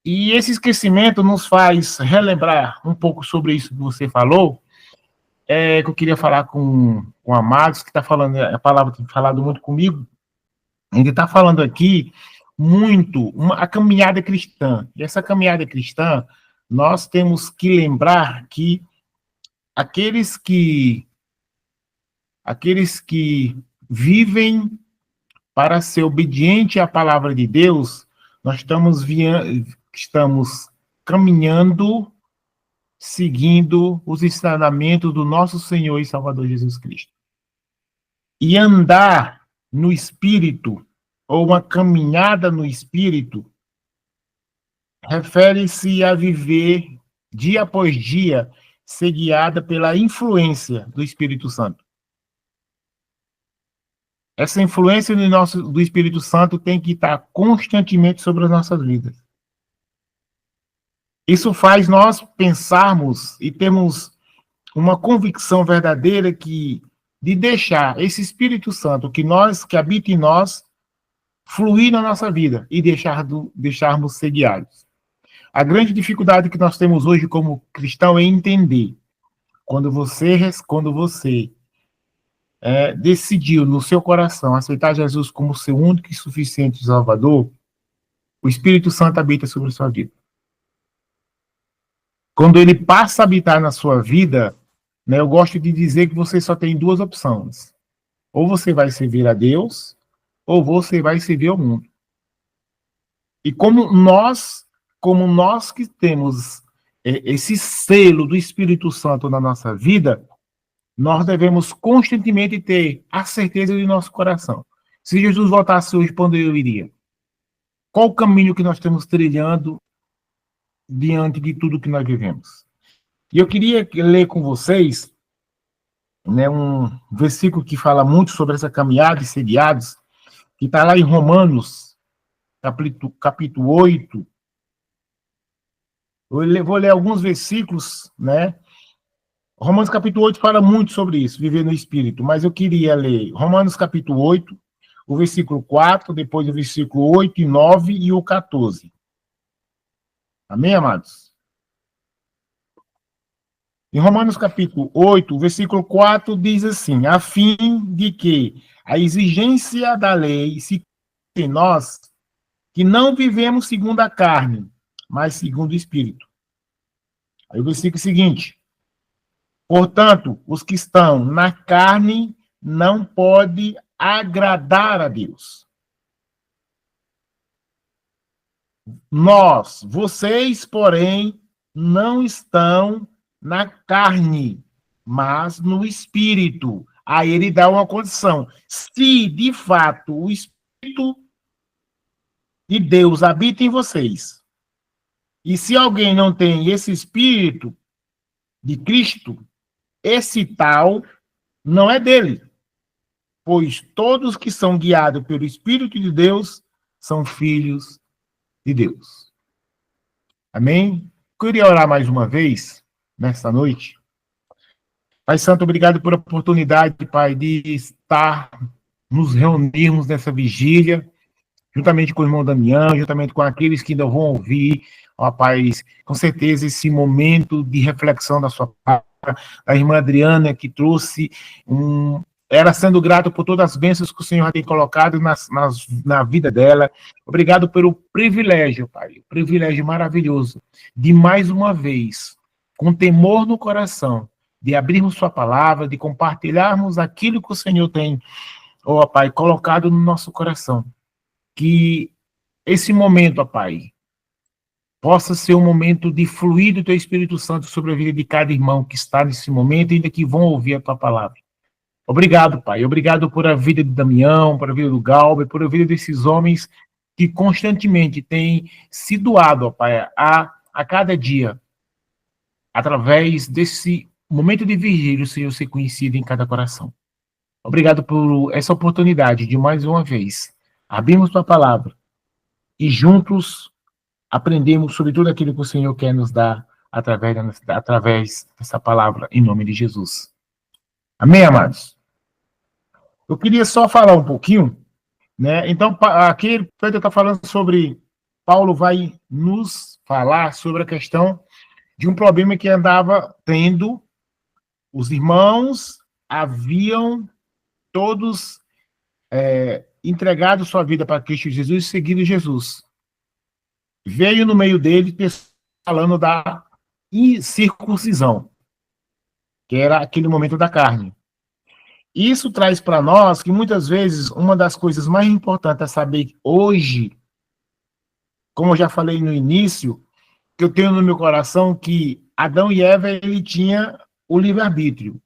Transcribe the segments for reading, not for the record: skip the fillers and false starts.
E esse esquecimento nos faz relembrar um pouco sobre isso que você falou, que eu queria falar com o Amados, que está falando, a palavra tem falado muito comigo. Ele está falando aqui muito a caminhada cristã. E essa caminhada cristã, nós temos que lembrar que aqueles que vivem para ser obediente à palavra de Deus, nós estamos caminhando, seguindo os ensinamentos do nosso Senhor e Salvador Jesus Cristo. E andar no Espírito, ou uma caminhada no Espírito, refere-se a viver dia após dia, ser guiada pela influência do Espírito Santo. Essa influência do Espírito Santo tem que estar constantemente sobre as nossas vidas. Isso faz nós pensarmos e termos uma convicção verdadeira de deixar esse Espírito Santo que habita em nós fluir na nossa vida e deixarmos ser guiados. A grande dificuldade que nós temos hoje como cristão é entender quando você decidiu no seu coração aceitar Jesus como seu único e suficiente Salvador, o Espírito Santo habita sobre a sua vida. Quando ele passa a habitar na sua vida, né, eu gosto de dizer que você só tem duas opções. Ou você vai servir a Deus, ou você vai servir ao mundo. E como nós que temos esse selo do Espírito Santo na nossa vida, nós devemos constantemente ter a certeza de nosso coração. Se Jesus voltasse hoje, quando eu iria? Qual o caminho que nós estamos trilhando diante de tudo que nós vivemos? E eu queria ler com vocês, né, um versículo que fala muito sobre essa caminhada e ser guiados, que está lá em Romanos, capítulo 8. Eu vou ler alguns versículos, né? Romanos capítulo 8 fala muito sobre isso, viver no Espírito, mas eu queria ler Romanos capítulo 8, o versículo 4, depois o versículo 8 e 9 e o 14. Amém, amados? Em Romanos capítulo 8, o versículo 4 diz assim: a fim de que a exigência da lei se cumpra em nós, que não vivemos segundo a carne, mas segundo o Espírito. Aí o versículo seguinte: portanto, os que estão na carne não podem agradar a Deus. Vocês, porém, não estão na carne, mas no Espírito. Aí ele dá uma condição. Se, de fato, o Espírito de Deus habita em vocês, e se alguém não tem esse Espírito de Cristo, esse tal não é dele, pois todos que são guiados pelo Espírito de Deus são filhos de Deus. Amém? Queria orar mais uma vez, nesta noite. Pai Santo, obrigado por a oportunidade, Pai, de nos reunirmos nessa vigília, juntamente com o irmão Damião, juntamente com aqueles que ainda vão ouvir, ó Pai, com certeza esse momento de reflexão da sua palavra, a irmã Adriana, que trouxe ela sendo grata por todas as bênçãos que o Senhor tem colocado na vida dela. Obrigado pelo privilégio, Pai, o privilégio maravilhoso de mais uma vez, com temor no coração, de abrirmos sua palavra, de compartilharmos aquilo que o Senhor tem, ó Pai, colocado no nosso coração. Que esse momento, ó Pai, possa ser um momento de fluir do Teu Espírito Santo sobre a vida de cada irmão que está nesse momento e ainda que vão ouvir a Tua palavra. Obrigado, Pai. Obrigado por a vida de Damião, por a vida do Galber, por a vida desses homens que constantemente têm se doado, ó Pai, a cada dia, através desse momento de vigília, o Senhor ser conhecido em cada coração. Obrigado por essa oportunidade de, mais uma vez, abrirmos Tua palavra e juntos aprendemos sobre tudo aquilo que o Senhor quer nos dar através dessa palavra, em nome de Jesus. Amém, amados? Eu queria só falar um pouquinho, né? Então, aqui Pedro está falando sobre Paulo vai nos falar sobre a questão de um problema que andava tendo. Os irmãos haviam todos entregado sua vida para Cristo Jesus e seguido Jesus. Veio no meio dele falando da incircuncisão, que era aquele momento da carne. Isso traz para nós que muitas vezes uma das coisas mais importantes a saber hoje, como eu já falei no início, que eu tenho no meu coração que Adão e Eva ele tinha o livre-arbítrio.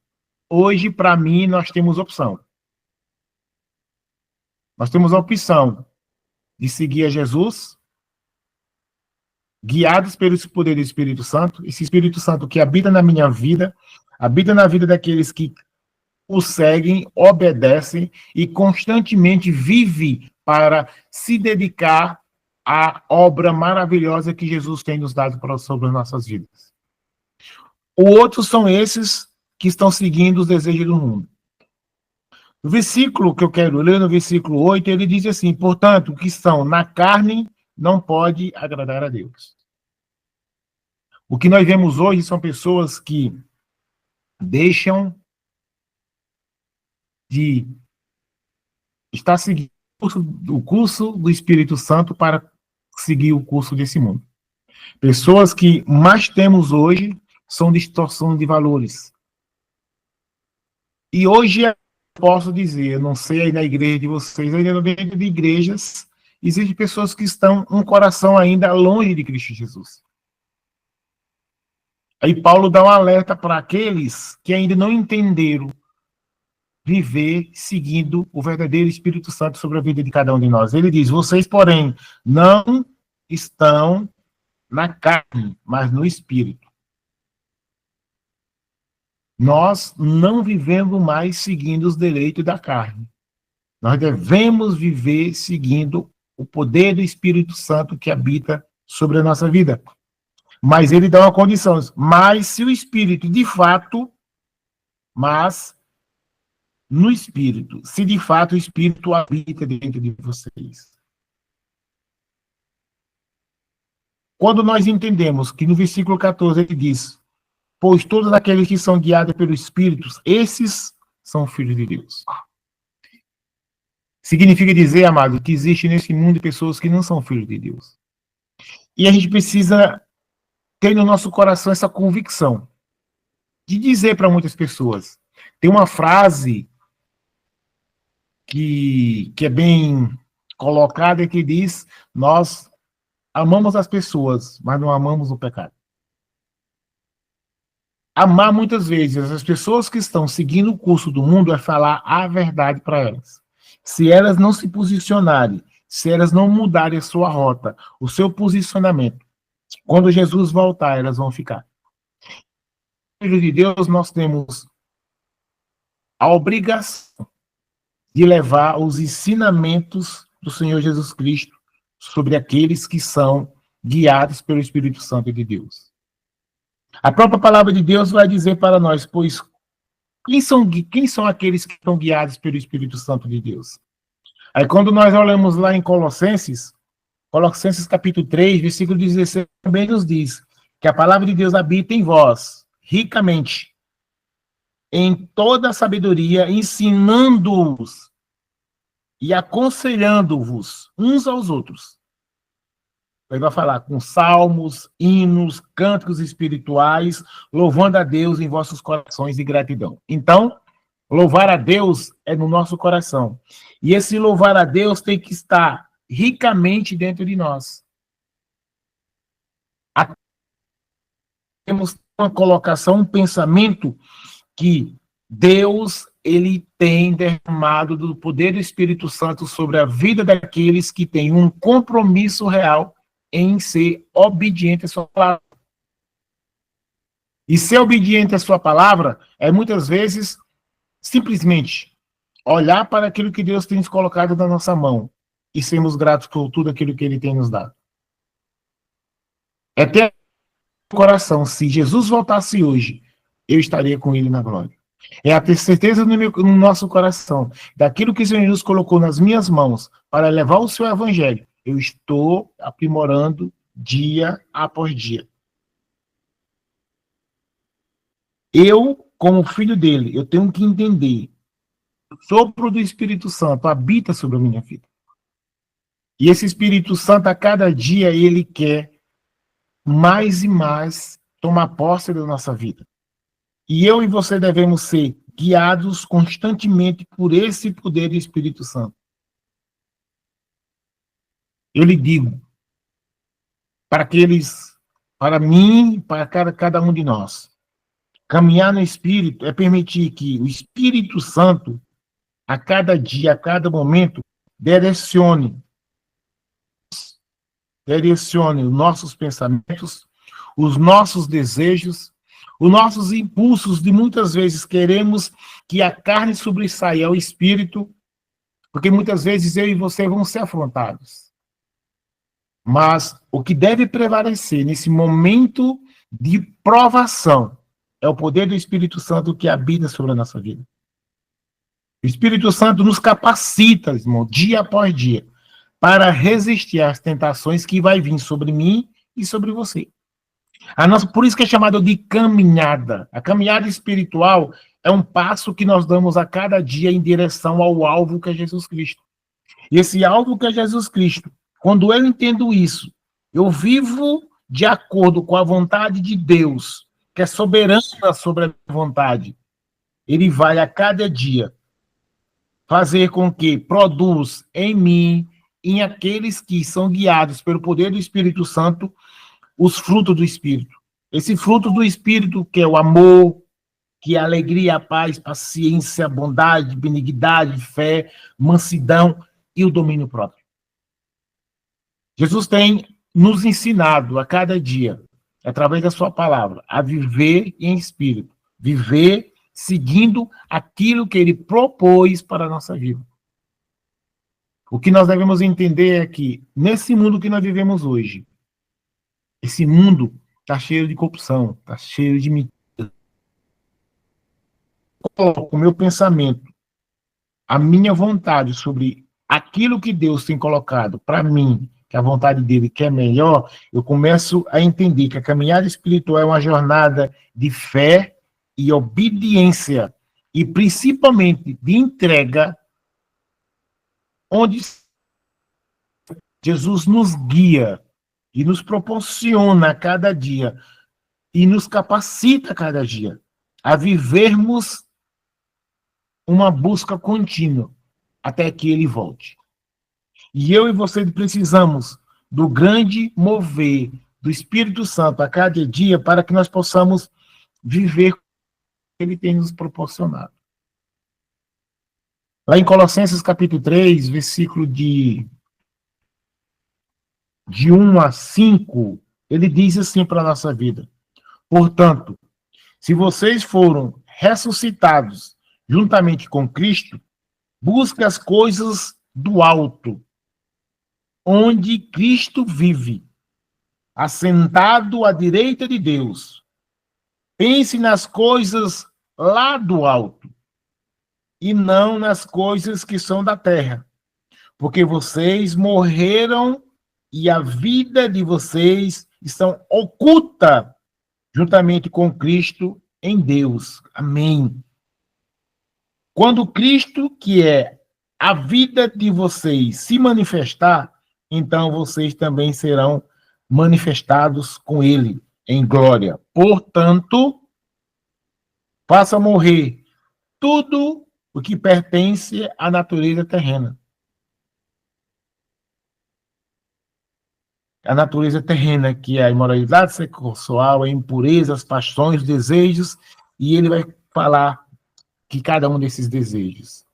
Hoje, para mim, nós temos opção. Nós temos a opção de seguir a Jesus, guiados pelo poder do Espírito Santo, esse Espírito Santo que habita na minha vida, habita na vida daqueles que o seguem, obedecem e constantemente vive para se dedicar à obra maravilhosa que Jesus tem nos dado sobre as nossas vidas. Outros são esses que estão seguindo os desejos do mundo. No versículo que eu quero ler, no versículo 8, ele diz assim: portanto, o que estão na carne não pode agradar a Deus. O que nós vemos hoje são pessoas que deixam de estar seguindo o curso do Espírito Santo para seguir o curso desse mundo. Pessoas que mais temos hoje são distorção de valores. E hoje eu posso dizer, eu não sei aí na igreja de vocês, ainda dentro de igrejas, existem pessoas que estão um coração ainda longe de Cristo Jesus. Aí Paulo dá um alerta para aqueles que ainda não entenderam viver seguindo o verdadeiro Espírito Santo sobre a vida de cada um de nós. Ele diz: vocês, porém, não estão na carne, mas no Espírito. Nós não vivemos mais seguindo os deleitos da carne. Nós devemos viver seguindo o poder do Espírito Santo que habita sobre a nossa vida. Mas ele dá uma condição. Mas se o Espírito, de fato, mas no Espírito, se de fato o Espírito habita dentro de vocês. Quando nós entendemos que no versículo 14 ele diz: pois todos aqueles que são guiados pelo Espírito, esses são filhos de Deus. Significa dizer, amado, que existe nesse mundo pessoas que não são filhos de Deus. E a gente precisa ter no nosso coração essa convicção de dizer para muitas pessoas. Tem uma frase que é bem colocada que diz: nós amamos as pessoas, mas não amamos o pecado. Amar muitas vezes as pessoas que estão seguindo o curso do mundo é falar a verdade para elas. Se elas não se posicionarem, se elas não mudarem a sua rota, o seu posicionamento, quando Jesus voltar, elas vão ficar. Filho de Deus, nós temos a obrigação de levar os ensinamentos do Senhor Jesus Cristo sobre aqueles que são guiados pelo Espírito Santo de Deus. A própria palavra de Deus vai dizer para nós, pois quem são aqueles que estão guiados pelo Espírito Santo de Deus? Aí quando nós olhamos lá em Colossenses capítulo 3, versículo 16, também nos diz que a palavra de Deus habita em vós, ricamente, em toda a sabedoria, ensinando-os e aconselhando-vos uns aos outros. Ele vai falar com salmos, hinos, cânticos espirituais, louvando a Deus em vossos corações de gratidão. Então, louvar a Deus é no nosso coração. E esse louvar a Deus tem que estar ricamente dentro de nós. Temos uma colocação, um pensamento que Deus, ele tem derramado do poder do Espírito Santo sobre a vida daqueles que têm um compromisso real em ser obediente à sua palavra. E ser obediente à sua palavra é muitas vezes simplesmente olhar para aquilo que Deus tem nos colocado na nossa mão e sermos gratos por tudo aquilo que ele tem nos dado. É ter no coração, se Jesus voltasse hoje, eu estaria com ele na glória. É a ter certeza no nosso coração daquilo que o Senhor Jesus colocou nas minhas mãos para levar o seu evangelho. Eu estou aprimorando dia após dia. Eu, como filho dele, eu tenho que entender. O sopro do Espírito Santo habita sobre a minha vida. E esse Espírito Santo, a cada dia, ele quer mais e mais tomar posse da nossa vida. E eu e você devemos ser guiados constantemente por esse poder do Espírito Santo. Eu lhe digo, para aqueles, para mim, para cada um de nós, caminhar no Espírito é permitir que o Espírito Santo, a cada dia, a cada momento, direcione os nossos pensamentos, os nossos desejos, os nossos impulsos, de muitas vezes queremos que a carne sobressaia ao Espírito, porque muitas vezes eu e você vamos ser afrontados. Mas o que deve prevalecer nesse momento de provação é o poder do Espírito Santo que habita sobre a nossa vida. O Espírito Santo nos capacita, irmão, dia após dia, para resistir às tentações que vai vir sobre mim e sobre você. Por isso que é chamado de caminhada. A caminhada espiritual é um passo que nós damos a cada dia em direção ao alvo que é Jesus Cristo. E esse alvo que é Jesus Cristo, quando eu entendo isso, eu vivo de acordo com a vontade de Deus, que é soberana sobre a vontade. Ele vai a cada dia fazer com que produza em mim, em aqueles que são guiados pelo poder do Espírito Santo, os frutos do Espírito. Esse fruto do Espírito, que é o amor, que é a alegria, a paz, paciência, bondade, benignidade, fé, mansidão e o domínio próprio. Jesus tem nos ensinado a cada dia, através da sua palavra, a viver em espírito, viver seguindo aquilo que ele propôs para a nossa vida. O que nós devemos entender é que, nesse mundo que nós vivemos hoje, esse mundo está cheio de corrupção, está cheio de mentira. Coloco o meu pensamento, a minha vontade sobre aquilo que Deus tem colocado para mim, que a vontade dele que é melhor, eu começo a entender que a caminhada espiritual é uma jornada de fé e obediência, e principalmente de entrega, onde Jesus nos guia e nos proporciona a cada dia e nos capacita a cada dia a vivermos uma busca contínua até que ele volte. E eu e você precisamos do grande mover do Espírito Santo a cada dia para que nós possamos viver o que ele tem nos proporcionado. Lá em Colossenses capítulo 3, versículo de 1 a 5, ele diz assim para a nossa vida: portanto, se vocês foram ressuscitados juntamente com Cristo, busque as coisas do alto, onde Cristo vive, assentado à direita de Deus. Pense nas coisas lá do alto, e não nas coisas que são da terra, porque vocês morreram e a vida de vocês estão oculta juntamente com Cristo em Deus. Amém. Quando Cristo, que é a vida de vocês, se manifestar, então vocês também serão manifestados com ele em glória. Portanto, faça morrer tudo o que pertence à natureza terrena. A natureza terrena, que é a imoralidade sexual, a impureza, as paixões, os desejos, e ele vai falar que cada um desses desejos.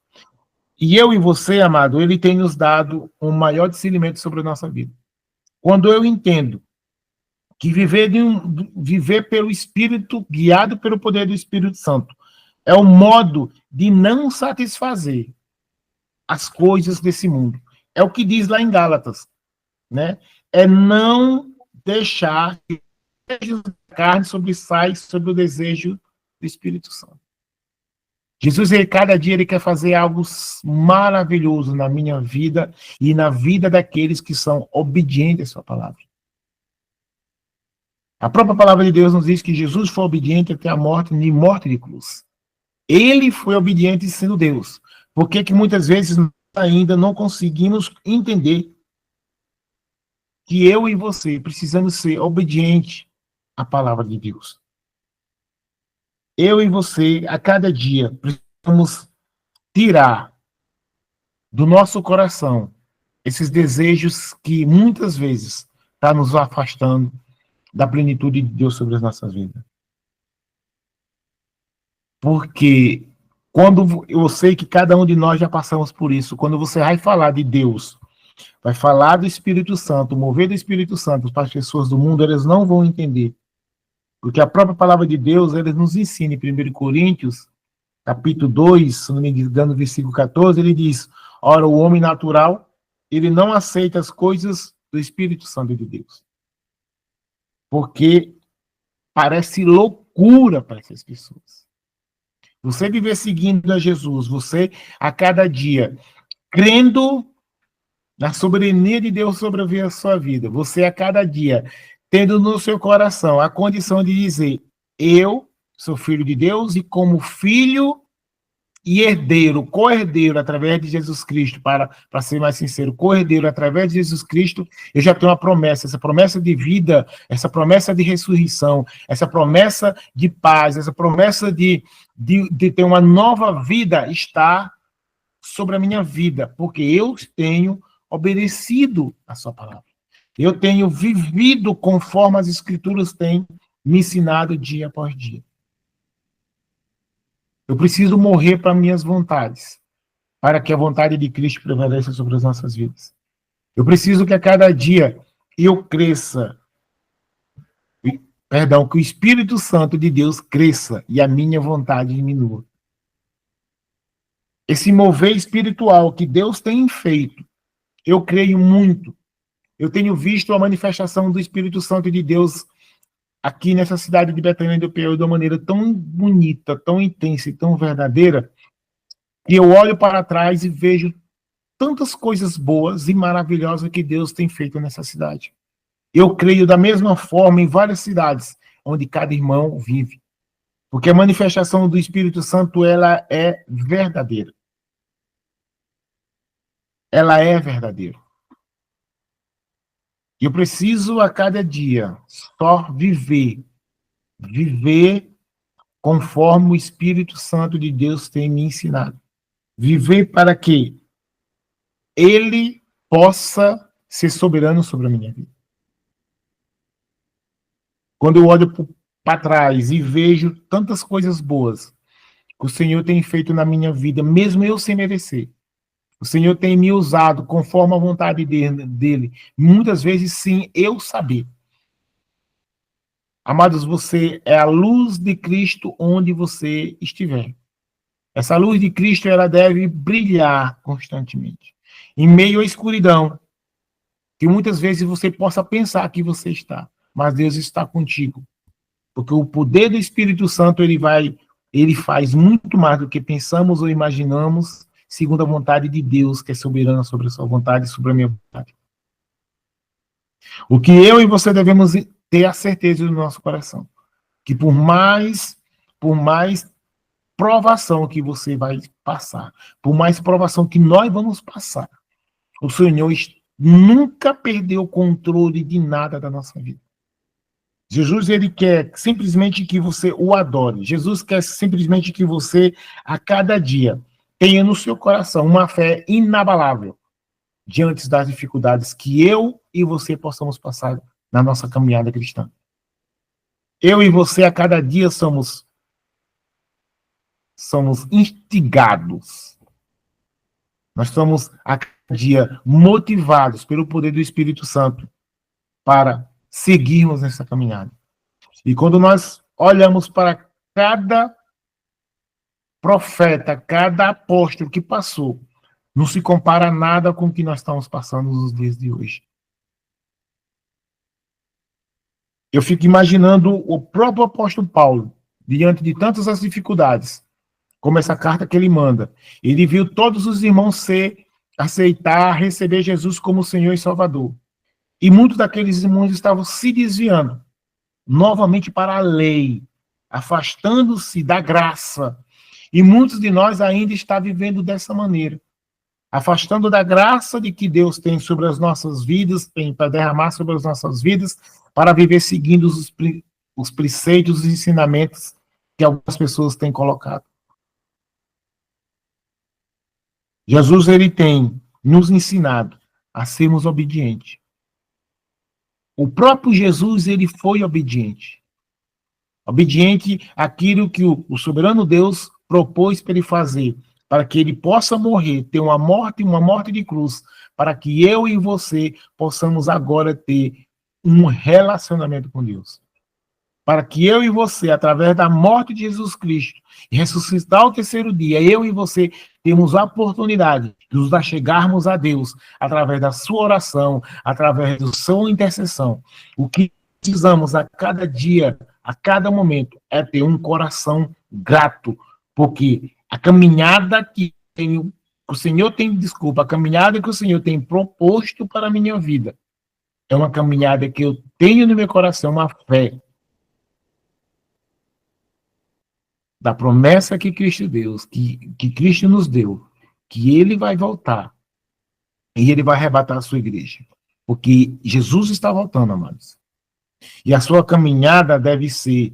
E eu e você, amado, ele tem nos dado um maior discernimento sobre a nossa vida. Quando eu entendo que viver pelo Espírito, guiado pelo poder do Espírito Santo, é o modo de não satisfazer as coisas desse mundo. É o que diz lá em Gálatas, né? É não deixar que o desejo da carne sobressaia sobre o desejo do Espírito Santo. Jesus, cada dia, ele quer fazer algo maravilhoso na minha vida e na vida daqueles que são obedientes à sua palavra. A própria palavra de Deus nos diz que Jesus foi obediente até a morte e morte de cruz. Ele foi obediente sendo Deus. Por que muitas vezes ainda não conseguimos entender que eu e você precisamos ser obedientes à palavra de Deus? Eu e você, a cada dia, precisamos tirar do nosso coração esses desejos que muitas vezes estão nos afastando da plenitude de Deus sobre as nossas vidas. Porque quando eu sei que cada um de nós já passamos por isso, quando você vai falar de Deus, vai falar do Espírito Santo, mover do Espírito Santo para as pessoas do mundo, elas não vão entender. Porque a própria palavra de Deus, ela nos ensina em 1 Coríntios, capítulo 2, se não me engano, versículo 14, ele diz: ora, o homem natural, ele não aceita as coisas do Espírito Santo de Deus. Porque parece loucura para essas pessoas. Você viver seguindo a Jesus, você a cada dia crendo na soberania de Deus sobre a sua vida, você a cada dia tendo no seu coração a condição de dizer: eu sou filho de Deus e como filho e herdeiro, co-herdeiro através de Jesus Cristo, para ser mais sincero, co-herdeiro através de Jesus Cristo, eu já tenho uma promessa, essa promessa de vida, essa promessa de ressurreição, essa promessa de paz, essa promessa de ter uma nova vida está sobre a minha vida, porque eu tenho obedecido a sua palavra. Eu tenho vivido conforme as Escrituras têm me ensinado dia após dia. Eu preciso morrer para minhas vontades, para que a vontade de Cristo prevaleça sobre as nossas vidas. Eu preciso que a cada dia eu cresça, que o Espírito Santo de Deus cresça e a minha vontade diminua. Esse mover espiritual que Deus tem feito, eu creio muito. Eu tenho visto a manifestação do Espírito Santo de Deus aqui nessa cidade de Betânia do Piauí de uma maneira tão bonita, tão intensa e tão verdadeira, que eu olho para trás e vejo tantas coisas boas e maravilhosas que Deus tem feito nessa cidade. Eu creio da mesma forma em várias cidades onde cada irmão vive. Porque a manifestação do Espírito Santo, ela é verdadeira. Ela é verdadeira. Eu preciso a cada dia só viver conforme o Espírito Santo de Deus tem me ensinado. Viver para que Ele possa ser soberano sobre a minha vida. Quando eu olho para trás e vejo tantas coisas boas que o Senhor tem feito na minha vida, mesmo eu sem merecer, o Senhor tem me usado conforme a vontade dele, muitas vezes sem eu saber. Amados, você é a luz de Cristo onde você estiver. Essa luz de Cristo, ela deve brilhar constantemente. Em meio à escuridão, que muitas vezes você possa pensar que você está, mas Deus está contigo. Porque o poder do Espírito Santo, ele faz muito mais do que pensamos ou imaginamos, segundo a vontade de Deus, que é soberana sobre a sua vontade e sobre a minha vontade. O que eu e você devemos ter a certeza no nosso coração, que por mais provação que você vai passar, por mais provação que nós vamos passar, o Senhor nunca perdeu o controle de nada da nossa vida. Jesus, ele quer simplesmente que você o adore. Jesus quer simplesmente que você, a cada dia, tenha no seu coração uma fé inabalável diante das dificuldades que eu e você possamos passar na nossa caminhada cristã. Eu e você, a cada dia, somos instigados. Nós somos, a cada dia, motivados pelo poder do Espírito Santo para seguirmos nessa caminhada. E quando nós olhamos para cada profeta, cada apóstolo que passou, não se compara nada com o que nós estamos passando nos dias de hoje. Eu fico imaginando o próprio apóstolo Paulo, diante de tantas as dificuldades, como essa carta que ele manda. Ele viu todos os irmãos aceitar, receber Jesus como Senhor e Salvador. E muitos daqueles irmãos estavam se desviando novamente para a lei, afastando-se da graça. E muitos de nós ainda estão vivendo dessa maneira, afastando da graça de que Deus tem sobre as nossas vidas, tem para derramar sobre as nossas vidas, para viver seguindo os preceitos, os ensinamentos que algumas pessoas têm colocado. Jesus, ele tem nos ensinado a sermos obedientes. O próprio Jesus, ele foi obediente. Obediente àquilo que o soberano Deus propôs para ele fazer, para que ele possa morrer, ter uma morte de cruz, para que eu e você possamos agora ter um relacionamento com Deus. Para que eu e você, através da morte de Jesus Cristo, e ressuscitar ao terceiro dia, eu e você temos a oportunidade de nos achegarmos a Deus através da sua oração, através da sua intercessão. O que precisamos a cada dia, a cada momento, é ter um coração grato, porque a caminhada que o Senhor tem, a caminhada que o Senhor tem proposto para a minha vida, é uma caminhada que eu tenho no meu coração uma fé da promessa que Cristo Deus, que Cristo nos deu, que ele vai voltar e ele vai arrebatar a sua igreja. Porque Jesus está voltando, amados. E a sua caminhada deve ser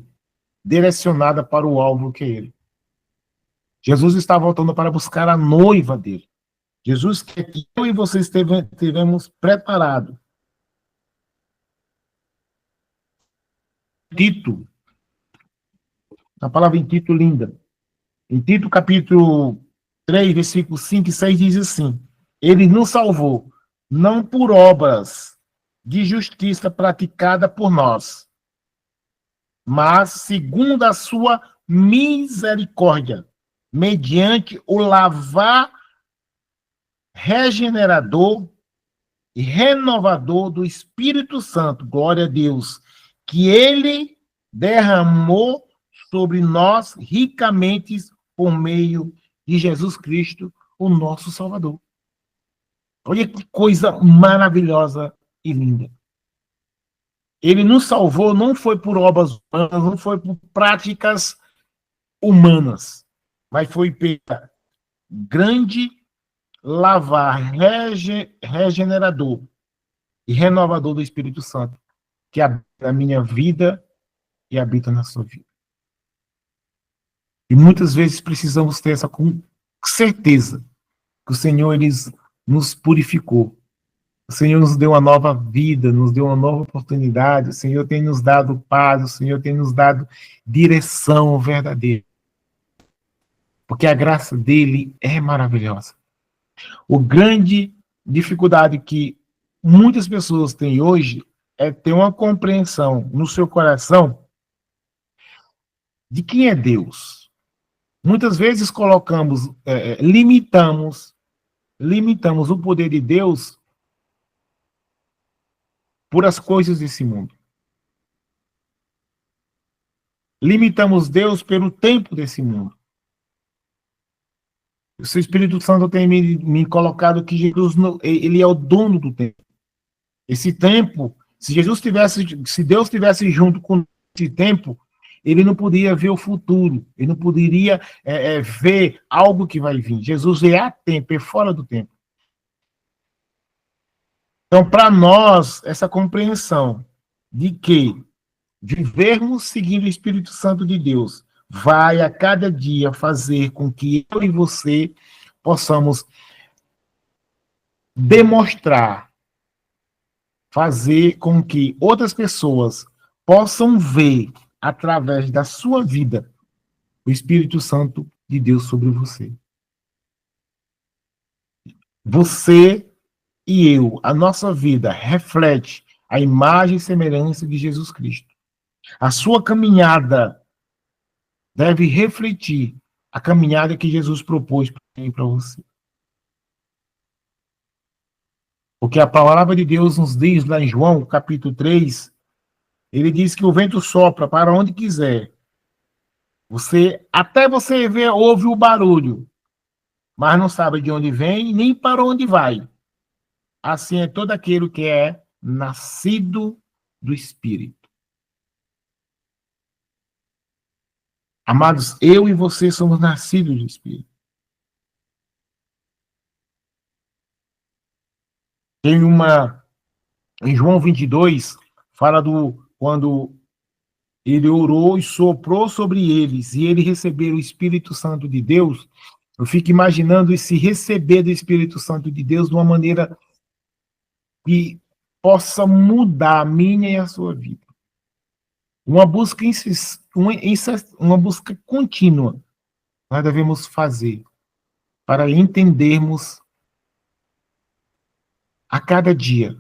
direcionada para o alvo que é ele. Jesus está voltando para buscar a noiva dele. Jesus quer que eu e você estejamos preparados. Tito, a palavra em Tito linda. Em Tito, capítulo 3, versículos 5 e 6, diz assim: ele nos salvou, não por obras de justiça praticada por nós, mas segundo a sua misericórdia, mediante o lavar regenerador e renovador do Espírito Santo, glória a Deus, que ele derramou sobre nós ricamente por meio de Jesus Cristo, o nosso Salvador. Olha que coisa maravilhosa e linda. Ele nos salvou, não foi por obras humanas, não foi por práticas humanas, mas foi pela grande lavar regenerador e renovador do Espírito Santo, que habita na minha vida e habita na sua vida. E muitas vezes precisamos ter essa certeza que o Senhor ele nos purificou. O Senhor nos deu uma nova vida, nos deu uma nova oportunidade. O Senhor tem nos dado paz, o Senhor tem nos dado direção verdadeira. Porque a graça dele é maravilhosa. A grande dificuldade que muitas pessoas têm hoje é ter uma compreensão no seu coração de quem é Deus. Muitas vezes limitamos o poder de Deus por as coisas desse mundo. Limitamos Deus pelo tempo desse mundo. O seu Espírito Santo tem me colocado que Jesus ele é o dono do tempo. Esse tempo, se Deus estivesse junto com esse tempo, ele não poderia ver o futuro, ele não poderia ver algo que vai vir. Jesus é a tempo, é fora do tempo. Então, para nós, essa compreensão de que vivermos seguindo o Espírito Santo de Deus vai a cada dia fazer com que eu e você possamos demonstrar, fazer com que outras pessoas possam ver, através da sua vida, o Espírito Santo de Deus sobre você. Você e eu, a nossa vida reflete a imagem e semelhança de Jesus Cristo. A sua caminhada deve refletir a caminhada que Jesus propôs para mim e para você. Porque a palavra de Deus nos diz lá em João, capítulo 3, ele diz que o vento sopra para onde quiser. Até você vê, ouve o barulho, mas não sabe de onde vem nem para onde vai. Assim é todo aquele que é nascido do Espírito. Amados, eu e você somos nascidos do Espírito. Tem em João 22, fala do quando ele orou e soprou sobre eles, e eles receberam o Espírito Santo de Deus. Eu fico imaginando esse receber do Espírito Santo de Deus de uma maneira que possa mudar a minha e a sua vida. Uma busca, uma busca contínua nós devemos fazer para entendermos a cada dia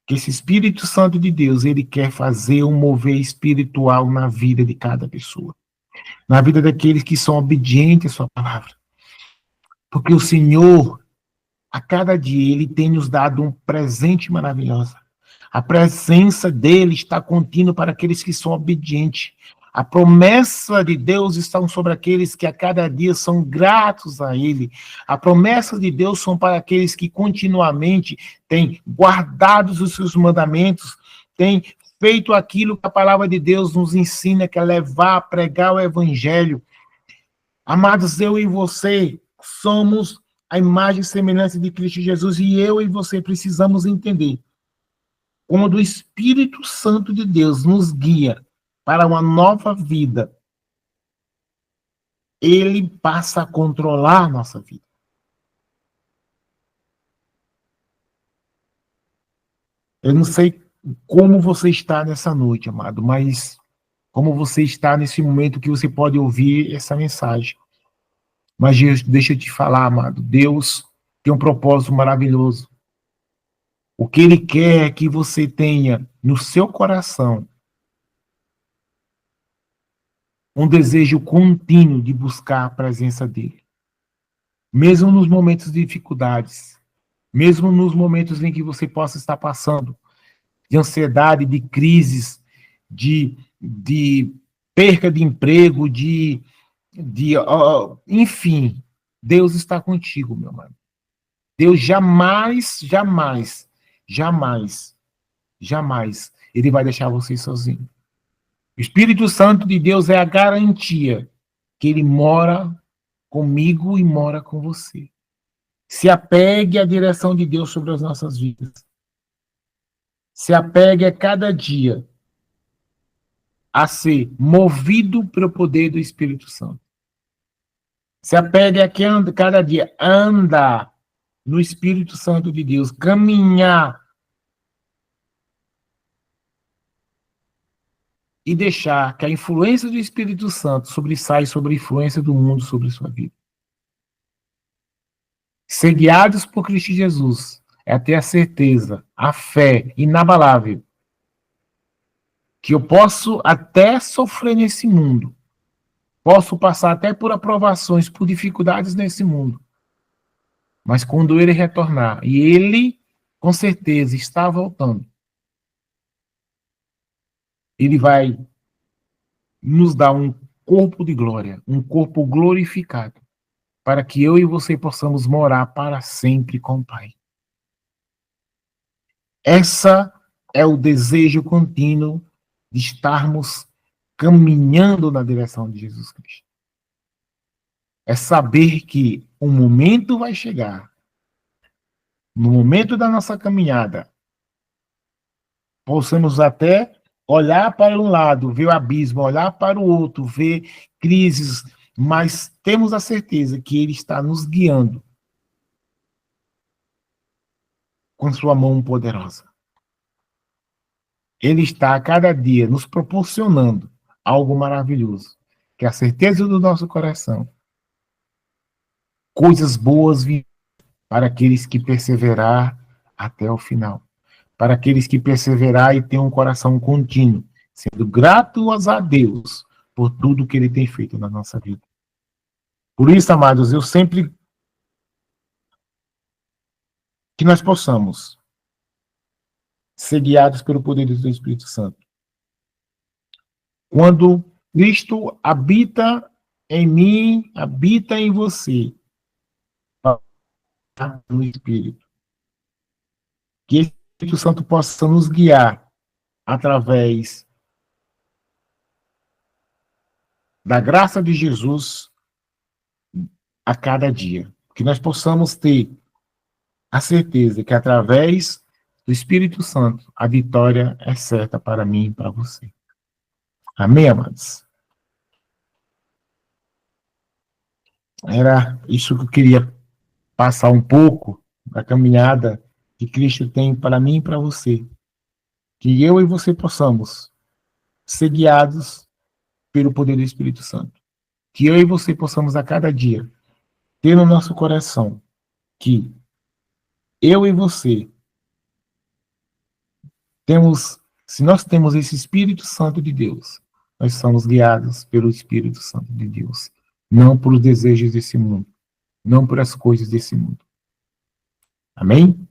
que esse Espírito Santo de Deus, ele quer fazer um mover espiritual na vida de cada pessoa, na vida daqueles que são obedientes à sua palavra. Porque o Senhor, a cada dia, ele tem nos dado um presente maravilhoso. A presença dele está contínua para aqueles que são obedientes. A promessa de Deus está sobre aqueles que a cada dia são gratos a ele. A promessa de Deus são para aqueles que continuamente têm guardado os seus mandamentos, têm feito aquilo que a palavra de Deus nos ensina, que é levar, pregar o evangelho. Amados, eu e você somos a imagem e semelhança de Cristo Jesus, e eu e você precisamos entender quando o Espírito Santo de Deus nos guia para uma nova vida, ele passa a controlar a nossa vida. Eu não sei como você está nessa noite, amado, mas como você está nesse momento que você pode ouvir essa mensagem. Mas deixa eu te falar, amado, Deus tem um propósito maravilhoso. O que ele quer é que você tenha no seu coração um desejo contínuo de buscar a presença dele. Mesmo nos momentos de dificuldades, mesmo nos momentos em que você possa estar passando de ansiedade, de crises, de perca de emprego, enfim, Deus está contigo, meu amado. Deus jamais, jamais, jamais, jamais, ele vai deixar você sozinho. O Espírito Santo de Deus é a garantia que ele mora comigo e mora com você. Se apegue à direção de Deus sobre as nossas vidas. Se apegue a cada dia a ser movido pelo poder do Espírito Santo. Se apegue a cada dia andar no Espírito Santo de Deus, caminhar e deixar que a influência do Espírito Santo sobressaia sobre a influência do mundo sobre a sua vida. Ser guiados por Cristo Jesus é ter a certeza, a fé inabalável que eu posso até sofrer nesse mundo, posso passar até por aprovações, por dificuldades nesse mundo, mas quando ele retornar, e ele com certeza está voltando, ele vai nos dar um corpo de glória, um corpo glorificado, para que eu e você possamos morar para sempre com o Pai. Essa é o desejo contínuo de estarmos caminhando na direção de Jesus Cristo. É saber que um momento vai chegar, no momento da nossa caminhada, possamos até olhar para um lado, ver o abismo, olhar para o outro, ver crises, mas temos a certeza que Ele está nos guiando com sua mão poderosa. Ele está a cada dia nos proporcionando algo maravilhoso, que é a certeza do nosso coração. Coisas boas virão para aqueles que perseverar até o final. Para aqueles que perseverar e têm um coração contínuo, sendo gratos a Deus por tudo que Ele tem feito na nossa vida. Por isso, amados, eu sempre que nós possamos ser guiados pelo poder do Espírito Santo. Quando Cristo habita em mim, habita em você, no Espírito. Que esse Espírito Santo possa nos guiar através da graça de Jesus a cada dia. Que nós possamos ter a certeza que através do Espírito Santo a vitória é certa para mim e para você. Amém, amados? Era isso que eu queria passar um pouco da caminhada que Cristo tem para mim e para você. Que eu e você possamos ser guiados pelo poder do Espírito Santo. Que eu e você possamos a cada dia ter no nosso coração que eu e você temos, se nós temos esse Espírito Santo de Deus, nós somos guiados pelo Espírito Santo de Deus, não por os desejos desse mundo, não por as coisas desse mundo. Amém?